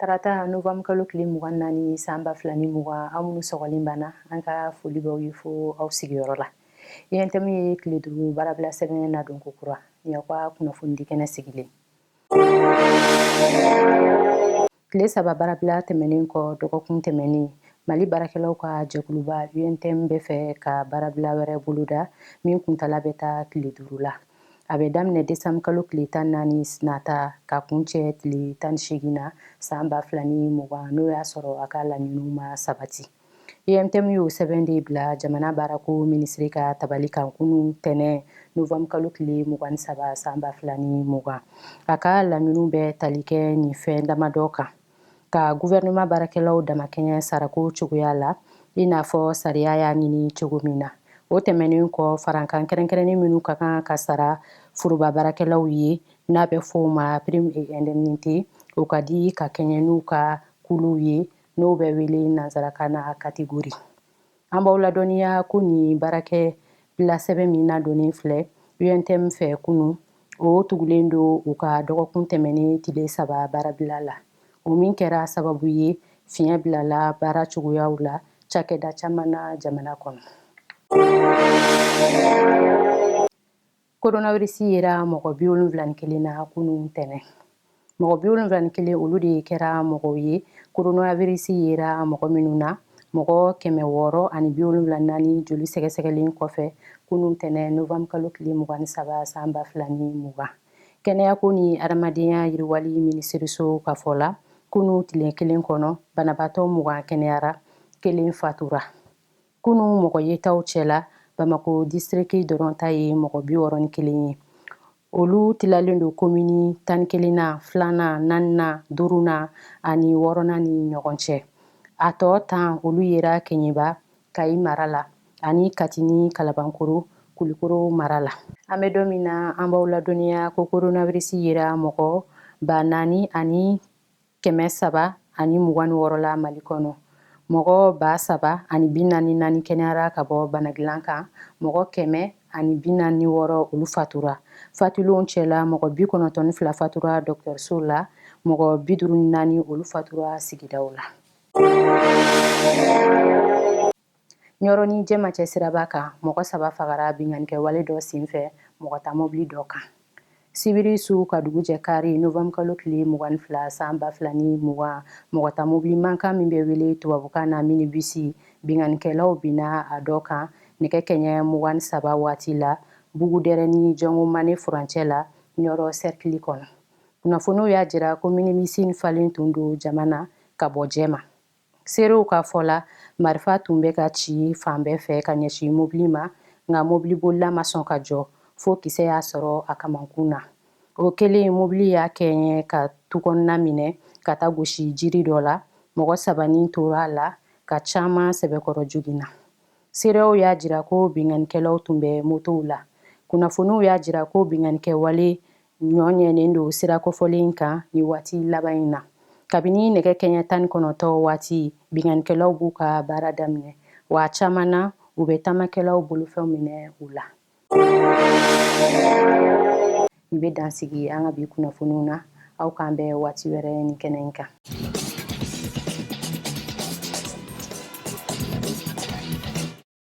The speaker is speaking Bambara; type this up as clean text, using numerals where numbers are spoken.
Tarata November kalo tile 24 san 2020 aw minnu sɔgɔlen banna an ka foli b'aw ye fo aw sigiyɔrɔ la. INTM ye tile 5 baarabila sɛbɛn nadon ko kura ni aw ka kunnafonidi kɛnɛ sigilen. Tile 3 baarabila tɛmɛnen kɔ dɔgɔkun tɛmɛnen Mali baarakɛlaw ka jɛkuluba UNTM bɛ fɛ ka baarabila wɛrɛ boloda min kuntala bɛ taa tile 5 la. A bɛ daminɛ décembre kalo tile 14 nata ka kuncɛ tile 18 na san 2020 n'o y'a sɔrɔ a ka laɲiniw ma sabati. INTM y'o sɛbɛn de bila jamana baarako minisiri ka tabali kan kunun tɛnɛ Novembre kalo tile 23 san 2020. A ka laɲiniw bɛ tali kɛ nin fɛn damadɔ kan. Ka gouvernement baarakɛlaw damakɛɲɛ sarako cogoya la i n'a fɔ sariya y'a ɲini cogo min na. O tɛmɛnen kɔ farankan kɛrɛnkɛrɛnnen minnu ka kan ka sara furuba baarakɛlaw ye n'a bɛ fɔ o ma prime et indemnité o ka di ka kɛɲɛ n'u ka kuluw ye n'o bɛ wele nansarakan na catégorie. An b'aw ladɔnniya ko nin baarakɛbila sɛbɛn min nadonnen filɛ UNTM fɛ kunun o tugulen don u ka dɔgɔkun tɛmɛnen tile 3 baarabila la. O min kɛra sababu ye fiɲɛ bilala baara cogoyaw la cakɛda caman na jamana kɔnɔ. Coronavirus yera mɔgɔ 71 na kunun tɛnɛ. Mɔgɔ 71 olu de kɛra mɔgɔw ye coronavirus yera mɔgɔ minnu na mɔgɔ 674 joli sɛgɛsɛgɛlen kɔfɛ kunun tɛnɛ Novembre kalo tile 23 san 2020. Kɛnɛyako ni adamadenya yiriwali minisiriso ka fɔ la kunun tile kelen kɔnɔ banabaatɔ 20 kɛnɛyara 1 fatura. Kunun mɔgɔ yetaw cɛla Bamako district dɔrɔn ta ye mɔgɔ 61 ye. Olu tilalen don commune 11nan, 2nan, 4nan, 5nan ani 6nan ni ɲɔgɔn cɛ. A tɔ 10 olu yera Keɲeba, Kayi mara la ani Kati ni Kalabankoro, Kulikoro mara la. An bɛ don min na an b'aw ladɔnniya ko coronavirus yera mɔgɔ 4,326 la Mali kɔnɔ. Mɔgɔ 3,044 kɛnɛyara ka bɔ banadilan kan, mɔgɔ 146 olu fatura. Fatulenw cɛla mɔgɔ 92 fatura dɔgɔtɔrɔso la, mɔgɔ 54 olu fatura sigidaw la. Ɲɔrɔni Jɛmacɛ siraba kan mɔgɔ 3 fagara binganikɛwale dɔ senfɛ mɔgɔ ta mobili dɔ kan. Sibiri su ka dugu jɛ kari Novembre kalo tile 22 san 2020 mɔgɔ ta mobili mankan min bɛ wele tubabukan na minibus binganikɛlaw bina a dɔ kan nɛgɛ kanɲɛ 23 waati la Bugudɛrɛ ni Jɔnkomane furancɛ la Ɲɔrɔ cercle kɔnɔ. Kunnafoniw y'a jira ko minibus falen tun don jama na ka bɔ Jɛma. Seerew ka fɔ la marifa tun bɛ ka ci fan bɛɛ fɛ ka ɲɛsin mobili ma nka mobili bolila ma sɔn ka jɔ fo kisɛ y'a sɔrɔ a kamankun na. O kɛlen mobili y'a kɛɲɛ ka tukɔnɔna minɛ ka taa gosi jiri dɔ la mɔgɔ 3 tora a la ka caman sɛbɛkɔrɔ joginna. Seerew y'a jira ko binganikɛlaw tun bɛ motow la. Kunnafoniw y'a jira ko binganikɛwale ɲɔɲɛnen don sira kɔfɔlen kan ni waati laban in na. Kabini nɛgɛ kanɲɛ 19 waati binganikɛlaw b'u ka baara daminɛ wa caman na u bɛ taamakɛlaw bolofɛnw minɛ u la. Ni bɛ dansigi an ka bi kunnafoniw na aw k'an bɛn waati wɛrɛ ni kɛnɛ in kan.